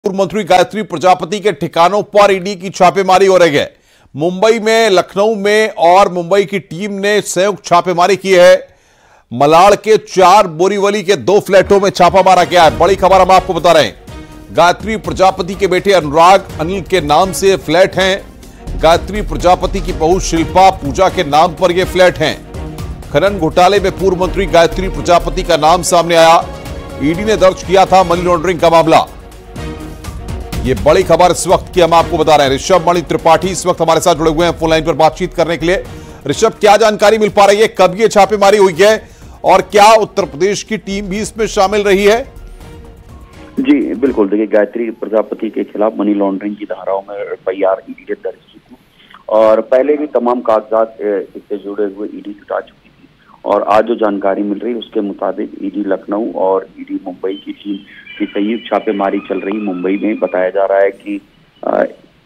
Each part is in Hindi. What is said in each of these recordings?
पूर्व मंत्री गायत्री प्रजापति के ठिकानों पर ईडी की छापेमारी हो रही है। मुंबई में, लखनऊ में और मुंबई की टीम ने संयुक्त छापेमारी की है। मलाड के 4, बोरीवली के 2 फ्लैटों में छापा मारा गया है। बड़ी खबर हम आपको बता रहे हैं। गायत्री प्रजापति के बेटे अनुराग अनिल के नाम से फ्लैट हैं। गायत्री प्रजापति की बहू शिल्पा पूजा के नाम पर यह फ्लैट हैं। खनन घोटाले में पूर्व मंत्री गायत्री प्रजापति का नाम सामने आया। ईडी ने दर्ज किया था मनी लॉन्ड्रिंग का मामला। ये बड़ी खबर इस वक्त की हम आपको बता रहे हैं। ऋषभ मणि त्रिपाठी इस वक्त हमारे साथ जुड़े हुए हैं फोन लाइन पर बातचीत करने के लिए। ऋषभ, क्या जानकारी मिल पा रही है, कब ये छापेमारी हुई है और क्या उत्तर प्रदेश की टीम भी इसमें शामिल रही है? जी बिल्कुल, देखिए गायत्री प्रजापति के खिलाफ मनी लॉन्ड्रिंग की धाराओं में एफआईआर ईडी ने दर्ज की थी और पहले भी तमाम कागजात इससे जुड़े हुए ईडी जुटा चुकी थी। और आज जो जानकारी मिल रही है उसके मुताबिक ईडी लखनऊ और ईडी मुंबई की टीम की संयुक्त छापेमारी चल रही। मुंबई में बताया जा रहा है कि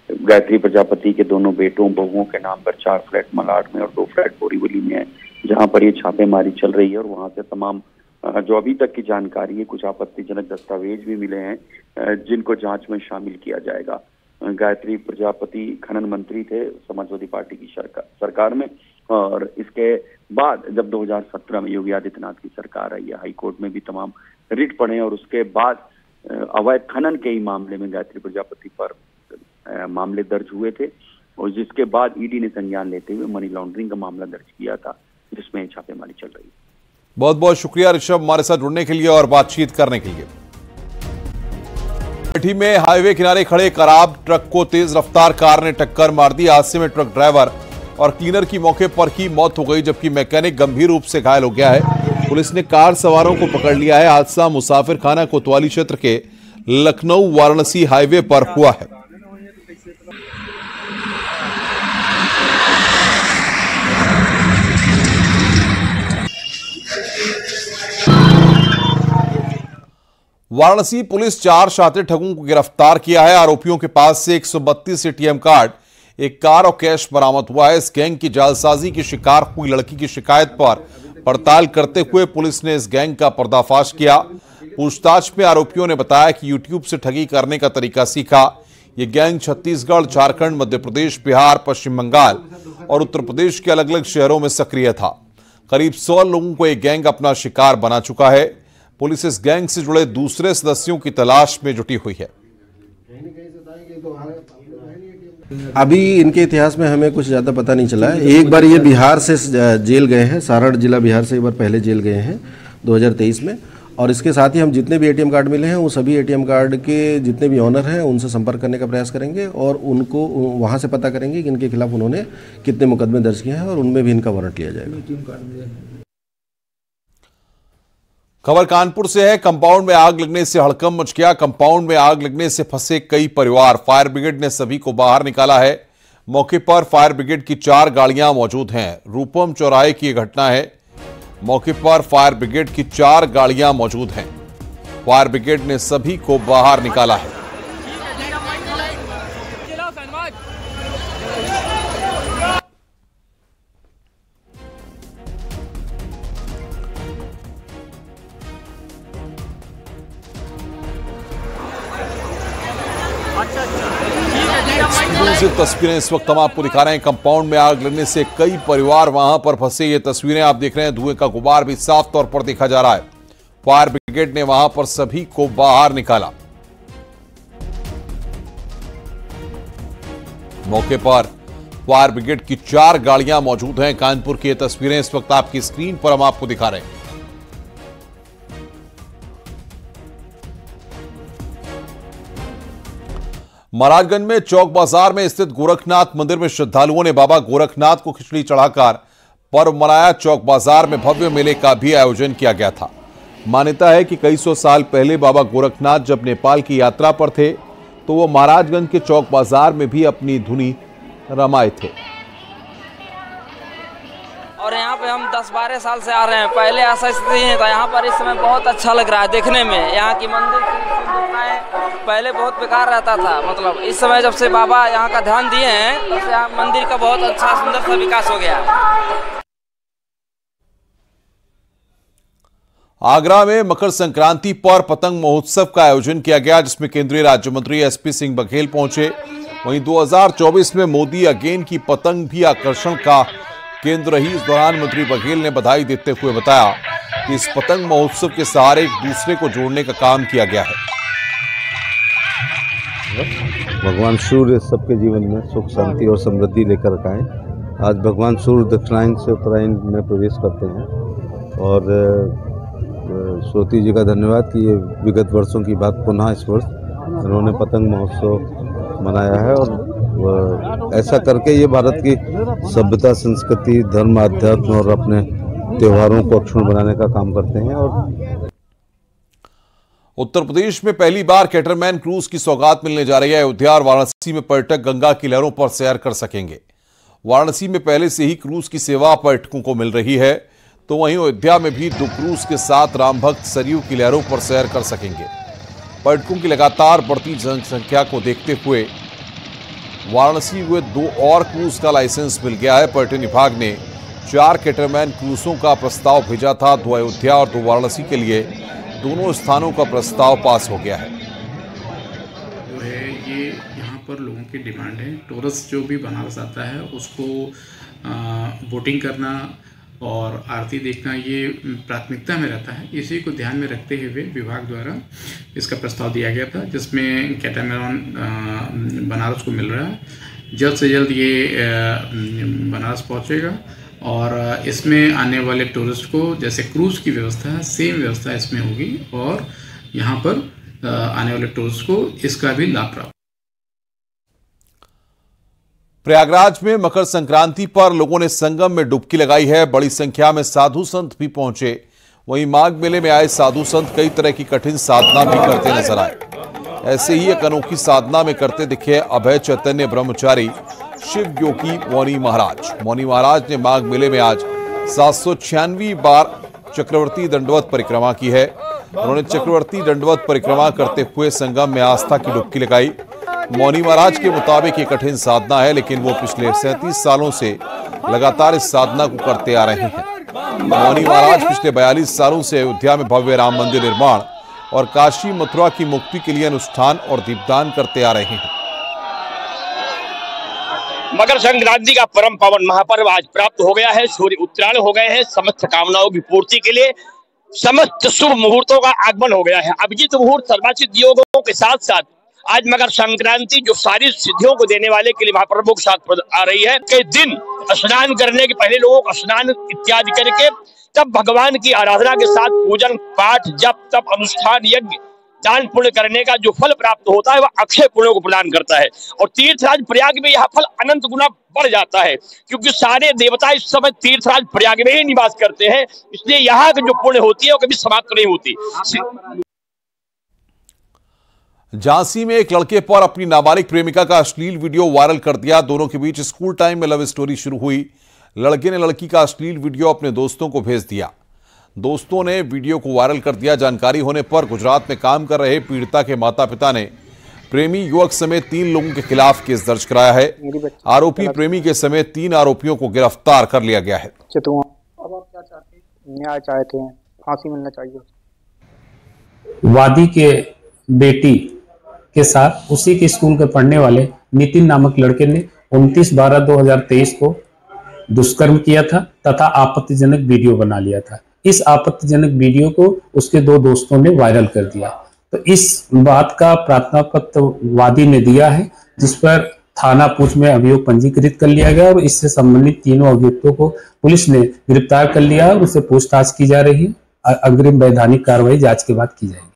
गायत्री प्रजापति के दोनों बेटों बहुओं के नाम पर 4 फ्लैट मलाड में और 2 फ्लैट बोरीवली में है, जहां पर ये छापेमारी चल रही है। और वहां से तमाम जो अभी तक की जानकारी है, कुछ आपत्तिजनक दस्तावेज भी मिले हैं जिनको जांच में शामिल किया जाएगा। गायत्री प्रजापति खनन मंत्री थे समाजवादी पार्टी की सरकार में, और इसके बाद जब 2017 में योगी आदित्यनाथ की सरकार आई है, हाईकोर्ट में भी तमाम रिट पड़े और उसके बाद अवैध खनन के ही मामले में गायत्री प्रजापति पर मामले दर्ज हुए थे और जिसके बाद ईडी ने संज्ञान लेते हुए मनी लॉन्ड्रिंग का मामला दर्ज किया था, जिसमें छापेमारी चल रही है। बहुत बहुत शुक्रिया ऋषभ हमारे साथ जुड़ने के लिए और बातचीत करने के लिए। अमेठी में हाईवे किनारे खड़े खराब ट्रक को तेज रफ्तार कार ने टक्कर मार दी। हादसे में ट्रक ड्राइवर और क्लीनर की मौके पर ही मौत हो गई, जबकि मैकेनिक गंभीर रूप से घायल हो गया है। पुलिस ने कार सवारों को पकड़ लिया है। हादसा मुसाफिर खाना कोतवाली क्षेत्र के लखनऊ वाराणसी हाईवे पर हुआ है। वाराणसी पुलिस 4 शातिर ठगों को गिरफ्तार किया है। आरोपियों के पास से 132 एटीएम कार्ड, एक कार और कैश बरामद हुआ है। इस गैंग की जालसाजी की शिकार हुई लड़की की शिकायत पर पड़ताल करते हुए पुलिस ने इस गैंग का पर्दाफाश किया। पूछताछ में आरोपियों ने बताया कि यूट्यूब से ठगी करने का तरीका सीखा। यह गैंग छत्तीसगढ़, झारखंड, मध्य प्रदेश, बिहार, पश्चिम बंगाल और उत्तर प्रदेश के अलग अलग शहरों में सक्रिय था। करीब 100 लोगों को यह गैंग अपना शिकार बना चुका है। पुलिस इस गैंग से जुड़े दूसरे सदस्यों की तलाश में जुटी हुई है। अभी इनके इतिहास में हमें कुछ ज़्यादा पता नहीं चला है। एक बार ये बिहार से जेल गए हैं, सारण जिला बिहार से एक बार पहले जेल गए हैं 2023 में। और इसके साथ ही हम जितने भी एटीएम कार्ड मिले हैं वो सभी एटीएम कार्ड के जितने भी ऑनर हैं उनसे संपर्क करने का प्रयास करेंगे और उनको वहाँ से पता करेंगे कि इनके खिलाफ उन्होंने कितने मुकदमे दर्ज किए हैं और उनमें भी इनका वारंट लिया जाएगा। खबर कानपुर से है। कंपाउंड में आग लगने से हड़कंप मच गया। कंपाउंड में आग लगने से फंसे कई परिवार। फायर ब्रिगेड ने सभी को बाहर निकाला है। मौके पर फायर ब्रिगेड की 4 गाड़ियां मौजूद हैं। रूपम चौराहे की यह घटना है। मौके पर फायर ब्रिगेड की 4 गाड़ियां मौजूद हैं। फायर ब्रिगेड ने सभी को बाहर निकाला है। ये तस्वीरें इस वक्त हम आपको दिखा रहे हैं। कंपाउंड में आग लगने से कई परिवार वहां पर फंसे। ये तस्वीरें आप देख रहे हैं। धुएं का गुबार भी साफ तौर पर देखा जा रहा है। फायर ब्रिगेड ने वहां पर सभी को बाहर निकाला। मौके पर फायर ब्रिगेड की 4 गाड़ियां मौजूद हैं। कानपुर की ये तस्वीरें इस वक्त आपकी स्क्रीन पर हम आपको दिखा रहे हैं। महाराजगंज में चौक बाजार में स्थित गोरखनाथ मंदिर में श्रद्धालुओं ने बाबा गोरखनाथ को खिचड़ी चढ़ाकर पर्व मनाया। चौक बाजार में भव्य मेले का भी आयोजन किया गया था। मान्यता है कि कई 100 साल पहले बाबा गोरखनाथ जब नेपाल की यात्रा पर थे तो वो महाराजगंज के चौक बाजार में भी अपनी धुनी रमाए थे। और यहाँ पे हम 10-12 साल से आ रहे हैं। पहले ऐसा स्थिति नहीं था। यहाँ पर इस समय बहुत अच्छा लग रहा है देखने में। यहाँ की मंदिर की सुंदरताएं पहले बहुत बेकार रहता था, मतलब इस समय जब से बाबा यहाँ का ध्यान दिए हैं तब से यहाँ मंदिर का बहुत अच्छा सुंदर सा विकास हो गया। आगरा में मकर संक्रांति पर पतंग महोत्सव का आयोजन किया गया, जिसमें केंद्रीय राज्य मंत्री एसपी सिंह बघेल पहुंचे। वहीं 2024 में मोदी अगेन की पतंग भी आकर्षण का केंद्र रही। इस दौरान मंत्री बघेल ने बधाई देते हुए बताया कि इस पतंग महोत्सव के सहारे एक दूसरे को जोड़ने का काम किया गया है। भगवान सूर्य सबके जीवन में सुख शांति और समृद्धि लेकर आए। आज भगवान सूर्य दक्षिणायन से उत्तरायण में प्रवेश करते हैं और श्रोती जी का धन्यवाद कि ये विगत वर्षों की बात पुनः इस वर्ष उन्होंने पतंग महोत्सव मनाया है और ऐसा करके ये भारत की सभ्यता, संस्कृति, धर्म, अध्यात्म और अपने त्योहारों को अक्षुण्ण बनाने का काम करते हैं। और उत्तर प्रदेश में पहली बार कैटरमैन क्रूज की सौगात मिलने जा रही है। अयोध्या और वाराणसी में पर्यटक गंगा की लहरों पर सैर कर सकेंगे। वाराणसी में पहले से ही क्रूज की सेवा पर्यटकों को मिल रही है, तो वहीं अयोध्या में भी 2 क्रूज के साथ राम भक्त सरयू की लहरों पर सैर कर सकेंगे। पर्यटकों की लगातार बढ़ती जनसंख्या को देखते हुए वाराणसी में 2 और क्रूज का लाइसेंस मिल गया है। पर्यटन विभाग ने 4 कैटरमैन क्रूजों का प्रस्ताव भेजा था। 2 अयोध्या और 2 वाराणसी के लिए दोनों स्थानों का प्रस्ताव पास हो गया है। जो है ये यहाँ पर लोगों की डिमांड है। टूरिस्ट जो भी बनारस आता है उसको बोटिंग करना और आरती देखना ये प्राथमिकता में रहता है। इसी को ध्यान में रखते हुए विभाग द्वारा इसका प्रस्ताव दिया गया था, जिसमें कैटामैरान बनारस को मिल रहा है। जल्द से जल्द ये बनारस पहुंचेगा और इसमें आने वाले टूरिस्ट को जैसे क्रूज़ की व्यवस्था है, सेम व्यवस्था इसमें होगी और यहाँ पर आने वाले टूरिस्ट को इसका भी लाभ प्राप्त। प्रयागराज में मकर संक्रांति पर लोगों ने संगम में डुबकी लगाई है। बड़ी संख्या में साधु संत भी पहुंचे। वहीं माघ मेले में आए साधु संत कई तरह की कठिन साधना भी करते नजर आए। ऐसे ही एक अनोखी साधना में करते दिखे अभय चैतन्य ब्रह्मचारी शिव योगी मौनी महाराज। मौनी महाराज ने माघ मेले में आज 796 बार चक्रवर्ती दंडवत परिक्रमा की है। उन्होंने चक्रवर्ती दंडवत परिक्रमा करते हुए संगम में आस्था की डुबकी लगाई। मौनी महाराज के मुताबिक ये कठिन साधना है, लेकिन वो पिछले 37 सालों से लगातार इस साधना को करते आ रहे हैं। मौनी महाराज पिछले 42 सालों से अयोध्या में भव्य राम मंदिर निर्माण और काशी मथुरा की मुक्ति के लिए अनुष्ठान और दीपदान करते आ रहे हैं। मकर संक्रांति का परम पावन महापर्व आज प्राप्त हो गया है। सूर्य उत्तरायण हो गए हैं। समस्त कामनाओं की पूर्ति के लिए समस्त शुभ मुहूर्तों का आगमन हो गया है। अभिजीत मुहूर्त सर्वाचित योगों के साथ साथ आज मकर संक्रांति जो सारी सिद्धियों को देने वाले के लिए महाप्रभु के साथ आ रही है। कई दिन स्नान करने के पहले लोगों को स्नान इत्यादि करके तब भगवान की आराधना के साथ पूजन पाठ जप तप अनुष्ठान यज्ञ दान पुण्य करने का जो फल प्राप्त होता है वह अक्षय पुण्यों को प्रदान करता है। और तीर्थराज प्रयाग में यह फल अनंत गुना बढ़ जाता है, क्योंकि सारे देवता इस समय तीर्थराज प्रयाग में ही निवास करते हैं। इसलिए यहाँ की जो पुण्य होती है वो कभी समाप्त नहीं होती। झांसी में एक लड़के पर अपनी नाबालिग प्रेमिका का अश्लील वीडियो वायरल कर दिया। दोनों के बीच स्कूल टाइम में लव स्टोरी शुरू हुई। लड़के ने लड़की का अश्लील वीडियो अपने दोस्तों को भेज दिया। दोस्तों ने वीडियो को वायरल कर दिया। जानकारी होने पर गुजरात में काम कर रहे पीड़िता के माता पिता ने प्रेमी युवक समेत 3 लोगों के खिलाफ केस दर्ज कराया है। आरोपी प्रेमी के समेत 3 आरोपियों को गिरफ्तार कर लिया गया है। अब आप क्या चाहते हैं? न्याय चाहते हैं, फांसी मिलना चाहिए। वादी के बेटी के साथ उसी के स्कूल के पढ़ने वाले नितिन नामक लड़के ने 29/12/2023 को दुष्कर्म किया था तथा आपत्तिजनक वीडियो बना लिया था। इस आपत्तिजनक वीडियो को उसके 2 दोस्तों ने वायरल कर दिया। तो इस बात का प्रार्थना पत्र वादी ने दिया है, जिस पर थाना पूछ में अभियोग पंजीकृत कर लिया गया और इससे संबंधित 3 अभियुक्तों को पुलिस ने गिरफ्तार कर लिया और उससे पूछताछ की जा रही है। अग्रिम वैधानिक कार्रवाई जांच के बाद की जाएगी।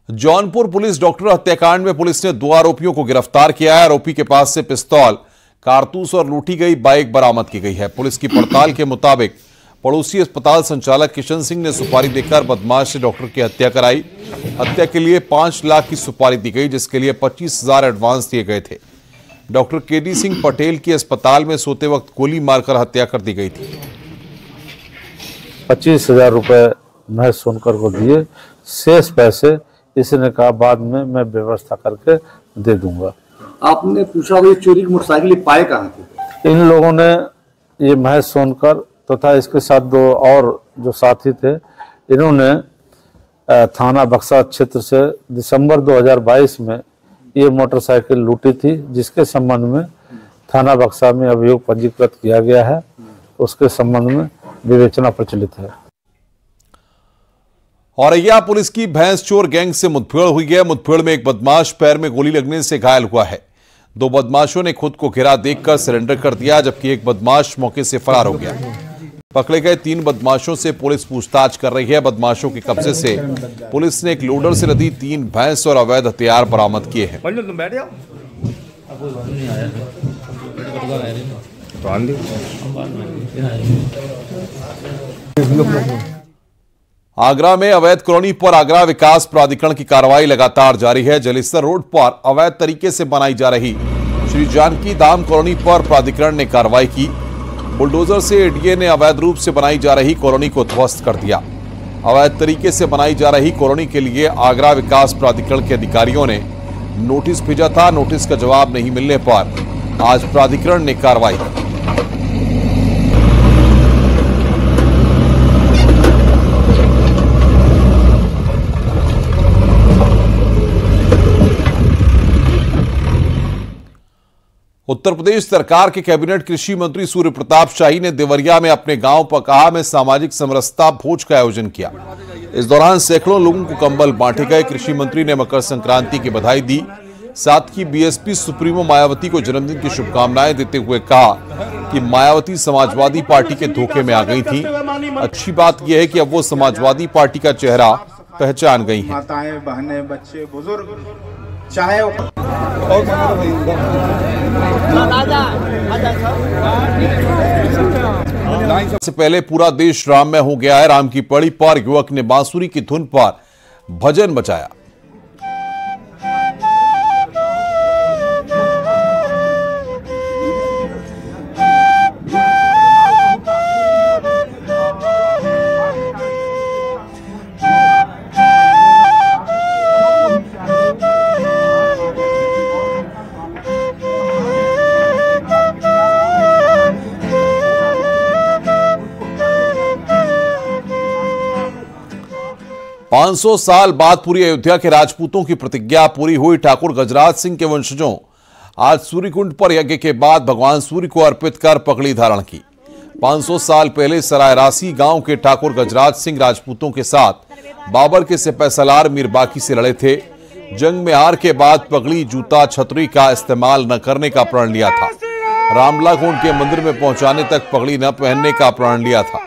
जौनपुर पुलिस डॉक्टर हत्याकांड में पुलिस ने 2 आरोपियों को गिरफ्तार किया है। आरोपी के पास से पिस्तौल, कारतूस और लूटी गई बाइक बरामद की गई है। पुलिस की पड़ताल के मुताबिक पड़ोसी अस्पताल संचालक किशन सिंह ने सुपारी देकर बदमाश से डॉक्टर की हत्या कराई। हत्या के लिए 5 लाख की सुपारी दी गई, जिसके लिए 25,000 एडवांस दिए गए थे। डॉक्टर केडी सिंह पटेल की अस्पताल में सोते वक्त गोली मारकर हत्या कर दी गई थी। 25,000 रुपए मैं सुनकर को दिए, शेष पैसे इसने कहा बाद में मैं व्यवस्था करके दे दूंगा। आपने पूछा ये चोरी की मोटरसाइकिल पाए कहाँ थे? इन लोगों ने ये महेश सोनकर तथा इसके साथ 2 और जो साथी थे, इन्होंने थाना बक्सा क्षेत्र से दिसंबर 2022 में ये मोटरसाइकिल लूटी थी, जिसके संबंध में थाना बक्सा में अभियोग पंजीकृत किया गया है। उसके संबंध में विवेचना प्रचलित है। औरैया पुलिस की भैंस चोर गैंग से मुठभेड़ हुई है। मुठभेड़ में एक बदमाश पैर में गोली लगने से घायल हुआ है। 2 बदमाशों ने खुद को घिरा देखकर सरेंडर कर दिया, जबकि एक बदमाश मौके से फरार हो गया। पकड़े गए 3 बदमाशों से पुलिस पूछताछ कर रही है। बदमाशों के कब्जे से पुलिस ने एक लोडर से लदी 3 भैंस और अवैध हथियार बरामद किए हैं। आगरा में अवैध कॉलोनी पर आगरा विकास प्राधिकरण की कार्रवाई लगातार जारी है। जलेसर रोड पर अवैध तरीके से बनाई जा रही श्री जानकी धाम कॉलोनी पर प्राधिकरण ने कार्रवाई की। बुलडोजर से एडीए ने अवैध रूप से बनाई जा रही कॉलोनी को ध्वस्त कर दिया। अवैध तरीके से बनाई जा रही कॉलोनी के लिए आगरा विकास प्राधिकरण के अधिकारियों ने नोटिस भेजा था। नोटिस का जवाब नहीं मिलने पर आज प्राधिकरण ने कार्रवाई की। उत्तर प्रदेश सरकार के कैबिनेट कृषि मंत्री सूर्य प्रताप शाही ने देवरिया में अपने गांव पकाहा में सामाजिक समरसता भोज का आयोजन किया। इस दौरान सैकड़ों लोगों को कंबल बांटे गए। कृषि मंत्री ने मकर संक्रांति की बधाई दी। साथ ही बीएसपी सुप्रीमो मायावती को जन्मदिन की शुभकामनाएं देते हुए कहा कि मायावती समाजवादी पार्टी के धोखे में आ गई थी। अच्छी बात यह है कि अब वो समाजवादी पार्टी का चेहरा पहचान गई हैं। माताएं, बहनें, बच्चे, बुजुर्ग चाहे से पहले पूरा देश राम में हो गया है। राम की पड़ी पर युवक ने बांसुरी की धुन पर भजन बजाया। पांच 500 साल बाद पूरी अयोध्या के राजपूतों की प्रतिज्ञा पूरी हुई। ठाकुर गजराज सिंह के वंशजों आज सूर्यकुंड पर यज्ञ के बाद भगवान सूर्य को अर्पित कर पगड़ी धारण की। 500 साल पहले सरायरासी गांव के ठाकुर गजराज सिंह राजपूतों के साथ बाबर के सिपहसालार मीरबाकी से लड़े थे। जंग में हार के बाद पगड़ी, जूता, छतरी का इस्तेमाल न करने का प्रण लिया था। रामला को उनके मंदिर में पहुंचाने तक पगड़ी न पहनने का प्रण लिया था।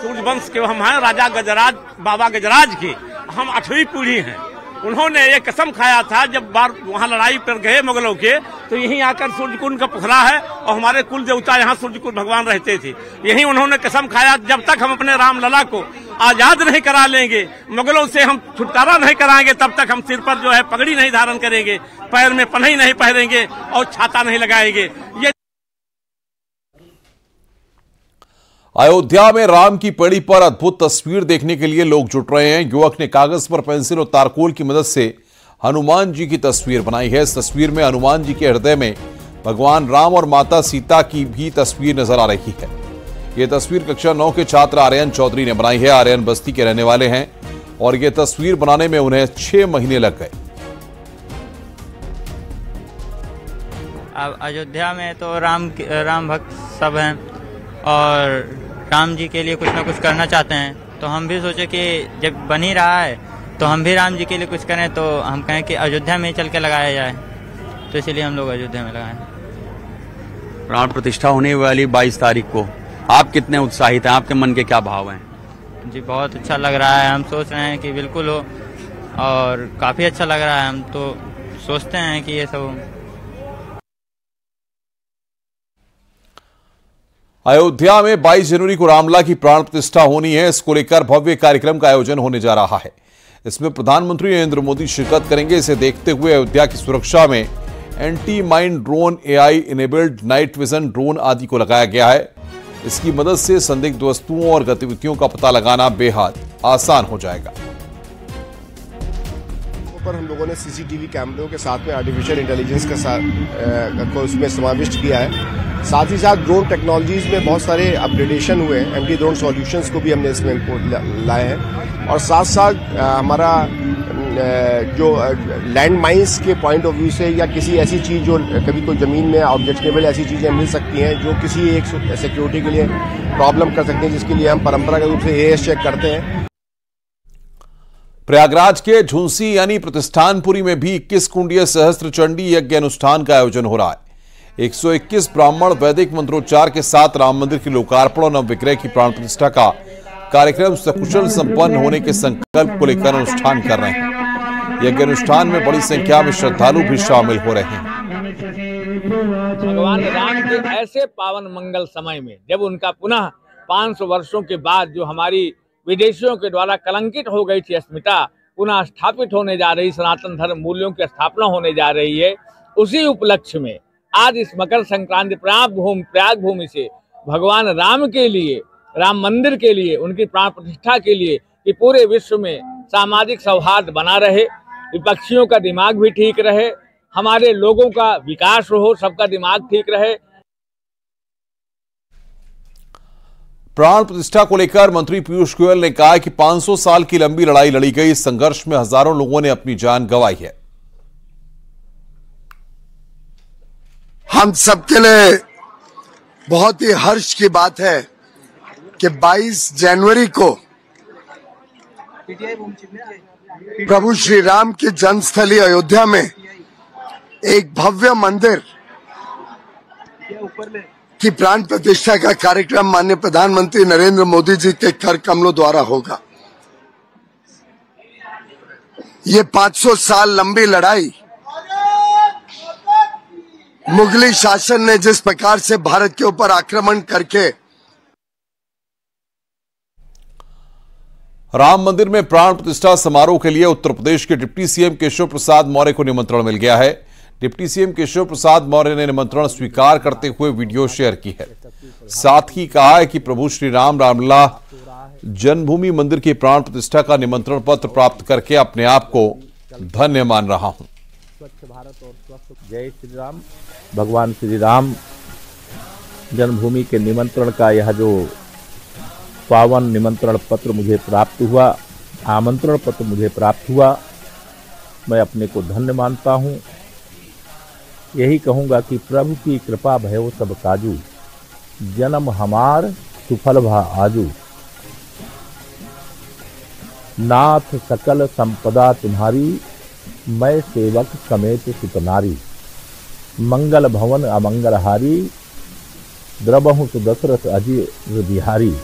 सूर्यवंश के हम हैं, राजा गजराज, बाबा गजराज के हम 8वीं पीढ़ी हैं। उन्होंने ये कसम खाया था जब बार वहाँ लड़ाई पर गए मुगलों के, तो यहीं आकर सूर्यकुंड का पोखरा है और हमारे कुल देवता यहाँ सूर्यकुंड भगवान रहते थे। यहीं उन्होंने कसम खाया जब तक हम अपने रामलला को आजाद नहीं करा लेंगे, मुगलों से हम छुटकारा नहीं कराएंगे, तब तक हम सिर पर जो है पगड़ी नहीं धारण करेंगे, पैर में पन्ही नहीं पहनेंगे और छाता नहीं लगाएंगे। ये अयोध्या में राम की पड़ी पर अद्भुत तस्वीर देखने के लिए लोग जुट रहे हैं। युवक ने कागज पर पेंसिल और तारकोल की मदद से हनुमान जी की तस्वीर बनाई है। इस तस्वीर में हनुमान जी के हृदय में भगवान राम और माता सीता की भी तस्वीर नजर आ रही है। यह तस्वीर कक्षा 9 के छात्र आर्यन चौधरी ने बनाई है। आर्यन बस्ती के रहने वाले हैं और यह तस्वीर बनाने में उन्हें 6 महीने लग गए। अब अयोध्या में तो राम भक्त सब हैं और राम जी के लिए कुछ ना कुछ करना चाहते हैं, तो हम भी सोचे कि जब बन ही रहा है तो हम भी राम जी के लिए कुछ करें, तो हम कहें कि अयोध्या में ही चल के लगाया जाए, तो इसलिए हम लोग अयोध्या में लगाए। प्राण प्रतिष्ठा होने वाली 22 तारीख को आप कितने उत्साहित हैं, आपके मन के क्या भाव हैं? जी बहुत अच्छा लग रहा है। हम सोच रहे हैं कि बिल्कुल हो और काफ़ी अच्छा लग रहा है। हम तो सोचते हैं कि ये सब अयोध्या में 22 जनवरी को रामलला की प्राण प्रतिष्ठा होनी है। इसको लेकर भव्य कार्यक्रम का आयोजन होने जा रहा है। इसमें प्रधानमंत्री नरेंद्र मोदी शिरकत करेंगे। इसे देखते हुए अयोध्या की सुरक्षा में anti mine drone, AI enabled night vision drone आदि को लगाया गया है। इसकी मदद से संदिग्ध वस्तुओं और गतिविधियों का पता लगाना बेहद आसान हो जाएगा। सड़कों पर हम लोगों ने सीसीटीवी कैमरों के साथ में आर्टिफिशियल इंटेलिजेंस को उसमें समाविष्ट किया है। साथ ही साथ ड्रोन टेक्नोलॉजीज में बहुत सारे अपग्रेडेशन हुए हैं। एंटी ड्रोन सॉल्यूशंस को भी हमने इसमें लाए हैं और साथ साथ हमारा जो लैंड माइंस के पॉइंट ऑफ व्यू से या किसी ऐसी चीज जो कभी कोई जमीन में ऑब्जेक्टेबल ऐसी चीजें मिल सकती हैं जो किसी एक सिक्योरिटी के लिए प्रॉब्लम कर सकती हैं, जिसके लिए हम परंपरागत रूप से एएस चेक करते हैं। प्रयागराज के झुंसी यानी प्रतिष्ठानपुरी में भी 21 कुंडीय सहस्त्र चंडी यज्ञ अनुष्ठान का आयोजन हो रहा है। 121 ब्राह्मण वैदिक मंत्रोच्चार के साथ राम मंदिर के लोकार्पण और नवविग्रह की प्राण प्रतिष्ठा का कार्यक्रम सकुशल संपन्न होने के संकल्प को लेकर अनुष्ठान कर रहे हैं। यज्ञ अनुष्ठान में बड़ी संख्या में श्रद्धालु भी शामिल हो रहे हैं। भगवान राम के ऐसे पावन मंगल समय में जब उनका पुनः 500 वर्षों के बाद जो हमारी विदेशियों के द्वारा कलंकित हो गई थी अस्मिता पुनः स्थापित होने जा रही, सनातन धर्म मूल्यों की स्थापना होने जा रही है, उसी उपलक्ष्य में आज इस मकर संक्रांति प्रयाग भूमि से भगवान राम के लिए, राम मंदिर के लिए, उनकी प्राण प्रतिष्ठा के लिए कि पूरे विश्व में सामाजिक सौहार्द बना रहे, विपक्षियों का दिमाग भी ठीक रहे, हमारे लोगों का विकास हो, सबका दिमाग ठीक रहे। प्राण प्रतिष्ठा को लेकर मंत्री पीयूष गोयल ने कहा कि 500 साल की लंबी लड़ाई लड़ी गई। इस संघर्ष में हजारों लोगों ने अपनी जान गंवाई है। हम सबके लिए बहुत ही हर्ष की बात है कि 22 जनवरी को प्रभु श्री राम की जन्मस्थली अयोध्या में एक भव्य मंदिर की प्राण प्रतिष्ठा का कार्यक्रम माननीय प्रधानमंत्री नरेंद्र मोदी जी के कर कमलों द्वारा होगा। ये 500 साल लंबी लड़ाई मुगली शासन ने जिस प्रकार से भारत के ऊपर आक्रमण करके राम मंदिर में प्राण प्रतिष्ठा समारोह के लिए उत्तर प्रदेश के डिप्टी सीएम केशव प्रसाद मौर्य को निमंत्रण मिल गया है। डिप्टी सीएम केशव प्रसाद मौर्य ने निमंत्रण स्वीकार करते हुए वीडियो शेयर की है। साथ ही कहा है कि प्रभु श्री राम रामलला जन्मभूमि मंदिर की प्राण प्रतिष्ठा का निमंत्रण पत्र प्राप्त करके अपने आप को धन्य मान रहा हूं। स्वच्छ भारत और स्वस्थ जय श्री राम। भगवान श्री राम जन्मभूमि के निमंत्रण का यह जो पावन निमंत्रण पत्र मुझे प्राप्त हुआ, आमंत्रण पत्र मुझे प्राप्त हुआ, मैं अपने को धन्य मानता हूँ। यही कहूँगा कि प्रभु की कृपा भयो सब काजू, जन्म हमार सुफल भा आजू। नाथ सकल संपदा तुम्हारी, मैं सेवक समेत सुतनारी। मंगल भवन अमंगलहारी, द्रबहु सुदशरथ अजीर बिहारी।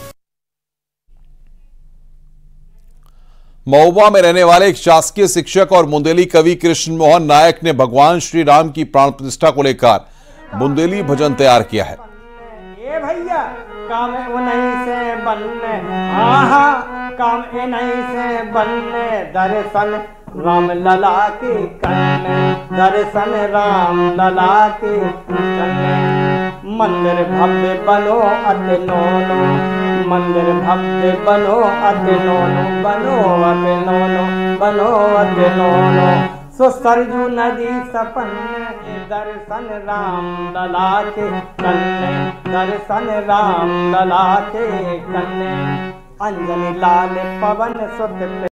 महोबा में रहने वाले एक शासकीय शिक्षक और बुंदेली कवि कृष्ण मोहन नायक ने भगवान श्री राम की प्राण प्रतिष्ठा को लेकर बुंदेली भजन तैयार किया है। ये भैया काम उन्हीं से बनने, आहा काम इन्हीं से बनने, दर्शन राम लला के करने, दर्शन राम लला के करने। मंदिर भव्य बनो अति नोनो, मंदिर भव्य बनो अति नोनो, बनो अति नोनो, बनो अति नोनो। सो सरजू नदी सपन्न, दर्शन राम लला के कन्ने, दर्शन राम लला के कन्ने। अंजनी लाल पवन सुत